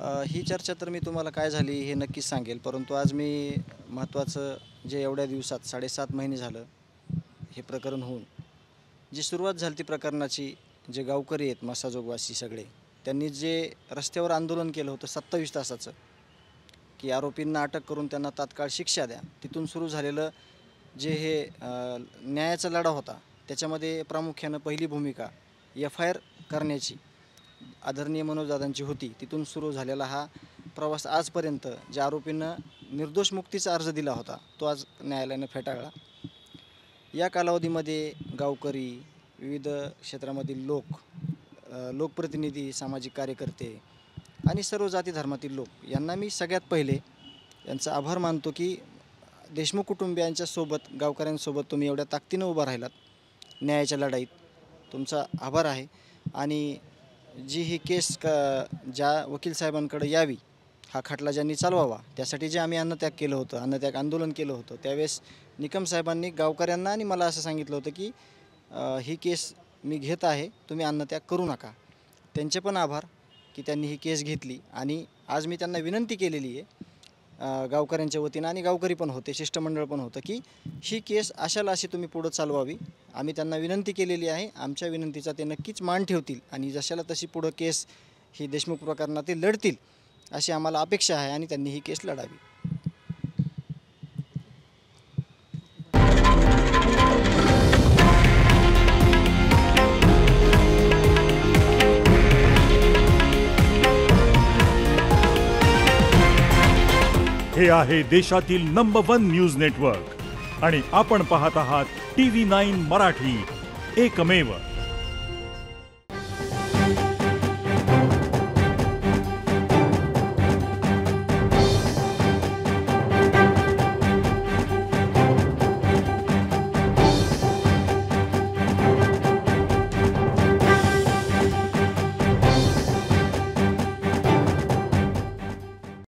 ही चर्चा तर मी तुम्हाला काय झाली हे नक्कीच सांगेल. परंतु आज मी महत्त्वाचं जे एवढ्या दिवसात 7.5 महिने झालं हे प्रकरण होऊन जी सुरुवात झाली ती प्रकरणाची, जे गावकरी आहेत मसाजोगवासी सगळे, त्यांनी जे रस्त्यावर आंदोलन केलं होतं 27 तासाचं, की आरोपींना अटक करून त्यांना तात्काळ शिक्षा द्या. तिथून सुरू झालेलं जे हे न्यायाचा लढा होता, त्याच्यामध्ये प्रामुख्यानं पहिली भूमिका FIR करण्याची आदरणीय मनोजदादांची होती. तिथून सुरू झालेला हा प्रवास आजपर्यंत ज्या आरोपींना निर्दोष मुक्तीचा अर्ज दिला होता तो आज न्यायालयानं फेटाळला. या कालावधीमध्ये गावकरी, विविध क्षेत्रामधील लोक, लोकप्रतिनिधी, सामाजिक कार्यकर्ते आणि सर्व जाती धर्मातील लोक यांना मी सगळ्यात पहिले यांचा आभार मानतो की देशमुख कुटुंबियांच्या सोबत, गावकऱ्यांसोबत तुम्ही एवढ्या ताकदीनं उभा राहिलात न्यायाच्या लढाईत. तुमचा आभार आहे. आणि जी ही केस ज्या वकील साहेबांकडे यावी, हा खटला ज्यांनी चालवावा, त्यासाठी जे आम्ही अन्नत्याग केलं होतं, अन्नत्याग आंदोलन केलं होतं, त्यावेळेस निकम साहेबांनी गावकऱ्यांना आणि मला असं सांगितलं होतं की ही केस मी घेत आहे, तुम्ही अन्नत्याग करू नका. त्यांचे पण आभार की त्यांनी ही केस घेतली. आणि आज मी त्यांना विनंती केलेली आहे गावकऱ्यांच्या वतीनं, आणि गावकरी पण होते, शिष्टमंडळ पण होतं, की ही केस अशाला अशी तुम्ही पुढं चालवावी. आम्ही त्यांना विनंती केलेली आहे. आमच्या विनंतीचा ते नक्कीच मान ठेवतील आणि जशाला तशी पुढं केस ही देशमुख प्रकरणातील लढतील अशी आम्हाला अपेक्षा आहे आणि त्यांनी ही केस लढावी. हे आहे देशातील नंबर 1 न्यूज नेटवर्क आणि आपण पाहत आहात TV9 मराठी, एकमेव.